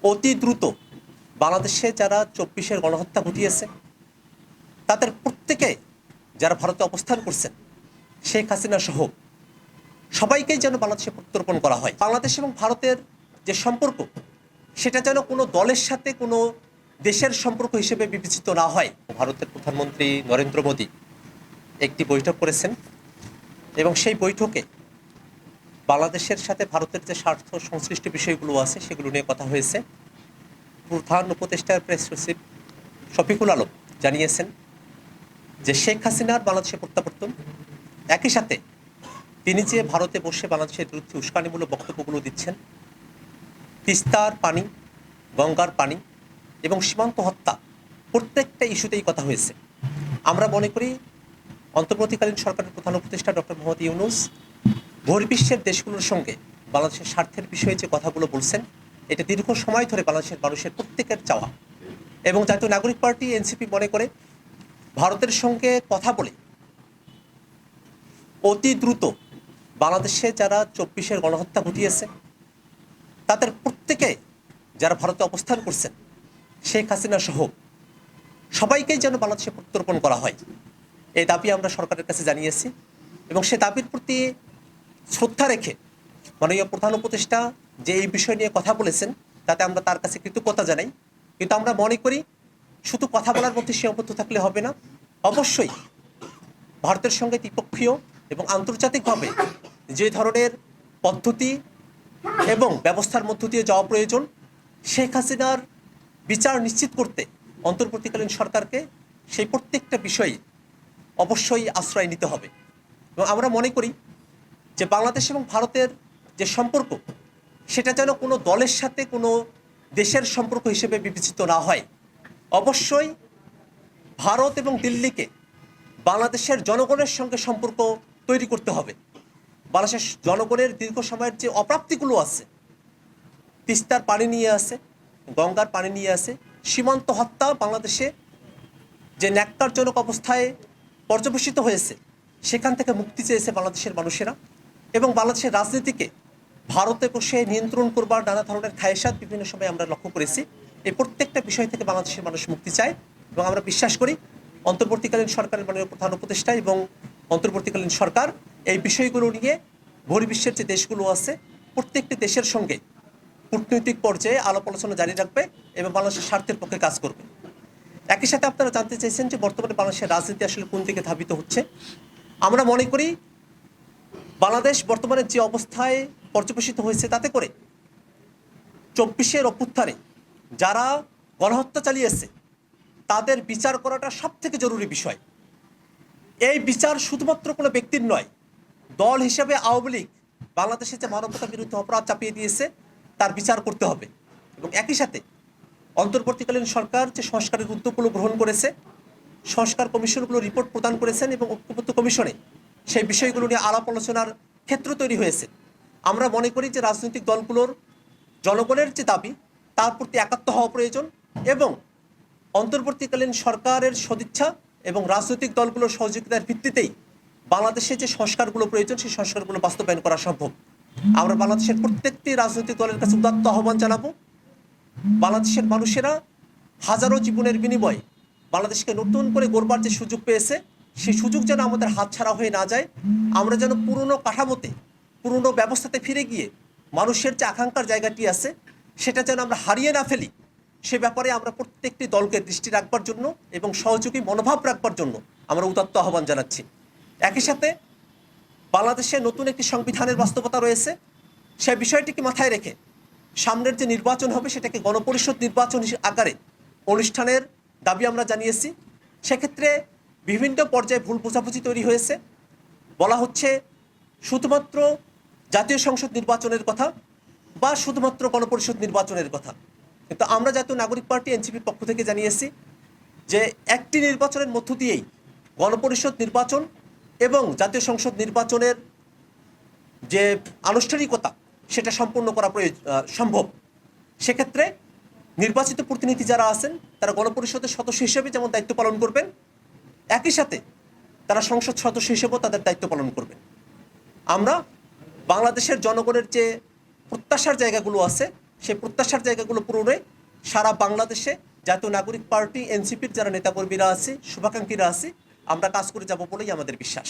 অতি দ্রুত বাংলাদেশে যারা ২৪-এর গণহত্যা ঘটিয়েছে তাদের প্রত্যেকে যারা ভারতে অবস্থান করছেন শেখ হাসিনা সহ সবাইকেই যেন বাংলাদেশে প্রত্যর্পণ করা হয়। বাংলাদেশ এবং ভারতের যে সম্পর্ক সেটা যেন কোনো দলের সাথে কোনো দেশের সম্পর্ক হিসেবে বিবেচিত না হয়। ভারতের প্রধানমন্ত্রী নরেন্দ্র মোদী একটি বৈঠক করেছেন এবং সেই বৈঠকে বাংলাদেশের সাথে ভারতের যে স্বার্থ সংশ্লিষ্ট বিষয়গুলো আছে সেগুলো নিয়ে কথা হয়েছে। প্রধান উপদেষ্টার প্রেস সচিব শফিকুল আলম জানিয়েছেন যে শেখ হাসিনার বাংলাদেশে প্রত্যাবর্তন, একই সাথে তিনি যে ভারতে বসে বাংলাদেশের বিরুদ্ধে উস্কানিমূলক বক্তব্যগুলো দিচ্ছেন, তিস্তার পানি, গঙ্গার পানি এবং সীমান্ত হত্যা, প্রত্যেকটা ইস্যুতেই কথা হয়েছে। আমরা মনে করি অন্তর্বর্তীকালীন সরকারের প্রধান উপদেষ্টা ডক্টর মোহাম্মদ ইউনূস বহির্বিশ্বের দেশগুলোর সঙ্গে বাংলাদেশের স্বার্থের বিষয়ে যে কথাগুলো বলছেন এটা দীর্ঘ সময় ধরে বাংলাদেশের মানুষের প্রত্যেকের চাওয়া। এবং জাতীয় নাগরিক পার্টি এনসিপি মনে করে ভারতের সঙ্গে কথা বলে অতি দ্রুত বাংলাদেশে যারা ২৪-এর গণহত্যা ঘটিয়েছে তাদের প্রত্যেকে যারা ভারতে অবস্থান করছেন শেখ হাসিনা সহ সবাইকেই যেন বাংলাদেশে প্রত্যর্পণ করা হয়, এই দাবি আমরা সরকারের কাছে জানিয়েছি। এবং সে দাবির প্রতি শ্রদ্ধা রেখে মাননীয় প্রধান উপদেষ্টা যে এই বিষয় নিয়ে কথা বলেছেন তাতে আমরা তার কাছে কৃতজ্ঞতা জানাই। কিন্তু আমরা মনে করি শুধু কথা বলার মধ্যে সীমাবদ্ধ থাকলে হবে না, অবশ্যই ভারতের সঙ্গে দ্বিপক্ষীয় এবং আন্তর্জাতিকভাবে যে ধরনের পদ্ধতি এবং ব্যবস্থার মধ্য দিয়ে যাওয়া প্রয়োজন, শেখ হাসিনার বিচার নিশ্চিত করতে অন্তর্বর্তীকালীন সরকারকে সেই প্রত্যেকটা বিষয়ে অবশ্যই আশ্রয় নিতে হবে। এবং আমরা মনে করি যে বাংলাদেশ এবং ভারতের যে সম্পর্ক সেটা যেন কোনো দলের সাথে কোনো দেশের সম্পর্ক হিসেবে বিবেচিত না হয়। অবশ্যই ভারত এবং দিল্লিকে বাংলাদেশের জনগণের সঙ্গে সম্পর্ক তৈরি করতে হবে। বাংলাদেশের জনগণের দীর্ঘ সময়ের যে অপ্রাপ্তিগুলো আছে, তিস্তার পানি নিয়ে আছে, গঙ্গার পানি নিয়ে আছে, সীমান্ত হত্যা বাংলাদেশে যে ন্যাক্কারজনক অবস্থায় পর্যবেসিত হয়েছে সেখান থেকে মুক্তি চেয়েছে বাংলাদেশের মানুষেরা। এবং বাংলাদেশের রাজনীতিকে ভারতে বসে নিয়ন্ত্রণ করবার নানা ধরনের খায়েশাত বিভিন্ন সময় আমরা লক্ষ্য করেছি। এই প্রত্যেকটা বিষয় থেকে বাংলাদেশের মানুষ মুক্তি চায় এবং আমরা বিশ্বাস করি অন্তর্বর্তীকালীন সরকারের মাননীয় প্রধান উপদেষ্টা এবং অন্তর্বর্তীকালীন সরকার এই বিষয়গুলো নিয়ে বহির্বিশ্বের যে দেশগুলো আছে প্রত্যেকটি দেশের সঙ্গে কূটনৈতিক পর্যায়ে আলাপ আলোচনা জারি রাখবে এবং বাংলাদেশের স্বার্থের পক্ষে কাজ করবে। একই সাথে আপনারা জানতে চাইছেন যে বর্তমানে বাংলাদেশের রাজনীতি আসলে কোন দিকে ধাবিত হচ্ছে। আমরা মনে করি বাংলাদেশ বর্তমানে যে অবস্থায় পর্যবেসিত হয়েছে তাতে করে ২৪-এর অভ্যুত্থানে যারা গণহত্যা চালিয়েছে তাদের বিচার করাটা সবথেকে জরুরি বিষয়। এই বিচার শুধুমাত্র কোনো ব্যক্তির নয়, দল হিসেবে আওয়ামী লীগ বাংলাদেশে যে মানবতার বিরুদ্ধে অপরাধ চাপিয়ে দিয়েছে তার বিচার করতে হবে। এবং একই সাথে অন্তর্বর্তীকালীন সরকার যে সংস্কারের উদ্যোগগুলো গ্রহণ করেছে, সংস্কার কমিশনগুলো রিপোর্ট প্রদান করেছেন এবং ঐক্যবদ্ধ কমিশনে সেই বিষয়গুলো নিয়ে আলাপ আলোচনার ক্ষেত্র তৈরি হয়েছে। আমরা মনে করি যে রাজনৈতিক দলগুলোর জনগণের যে দাবি তার প্রতি একাত্ম হওয়া প্রয়োজন এবং অন্তর্বর্তীকালীন সরকারের সদিচ্ছা এবং রাজনৈতিক দলগুলোর সহযোগিতার ভিত্তিতেই বাংলাদেশে যে সংস্কারগুলো প্রয়োজন সেই সংস্কারগুলো বাস্তবায়ন করা সম্ভব। আমরা বাংলাদেশের প্রত্যেকটি রাজনৈতিক দলের কাছে উদাত্ত আহ্বান জানাবো, বাংলাদেশের মানুষেরা হাজারো জীবনের বিনিময়ে বাংলাদেশকে নতুন করে গড়বার যে সুযোগ পেয়েছে সেই সুযোগ যেন আমাদের হাতছাড়া হয়ে না যায়। আমরা যেন পুরনো কাঠামোতে, পুরনো ব্যবস্থাতে ফিরে গিয়ে মানুষের যে আকাঙ্ক্ষার জায়গাটি আছে সেটা যেন আমরা হারিয়ে না ফেলি, সে ব্যাপারে আমরা প্রত্যেকটি দলকে দৃষ্টি রাখবার জন্য এবং সহযোগী মনোভাব রাখবার জন্য আমরা উদাত্ত আহ্বান জানাচ্ছি। একই সাথে বাংলাদেশে নতুন একটি সংবিধানের বাস্তবতা রয়েছে, সে বিষয়টিকে মাথায় রেখে সামনের যে নির্বাচন হবে সেটাকে গণপরিষদ নির্বাচন আকারে অনুষ্ঠানের দাবি আমরা জানিয়েছি। সেক্ষেত্রে বিভিন্ন পর্যায়ে ভুল বোঝাবুঝি তৈরি হয়েছে, বলা হচ্ছে শুধুমাত্র জাতীয় সংসদ নির্বাচনের কথা বা শুধুমাত্র গণপরিষদ নির্বাচনের কথা। কিন্তু আমরা জাতীয় নাগরিক পার্টি এনসিপির পক্ষ থেকে জানিয়েছি যে একটি নির্বাচনের মধ্য দিয়েই গণপরিষদ নির্বাচন এবং জাতীয় সংসদ নির্বাচনের যে আনুষ্ঠানিকতা সেটা সম্পূর্ণ করা সম্ভব। সেক্ষেত্রে নির্বাচিত প্রতিনিধি যারা আছেন তারা গণপরিষদের সদস্য হিসেবে যেমন দায়িত্ব পালন করবেন, একই সাথে তারা সংসদ সদস্য হিসেবেও তাদের দায়িত্ব পালন করবেন। আমরা বাংলাদেশের জনগণের যে প্রত্যাশার জায়গাগুলো আছে সেই প্রত্যাশার জায়গাগুলো পূরণে সারা বাংলাদেশে জাতীয় নাগরিক পার্টি এনসিপির যারা নেতাকর্মীরা আছে, শুভাকাঙ্ক্ষীরা আছে, আমরা কাজ করে যাব বলেই আমাদের বিশ্বাস।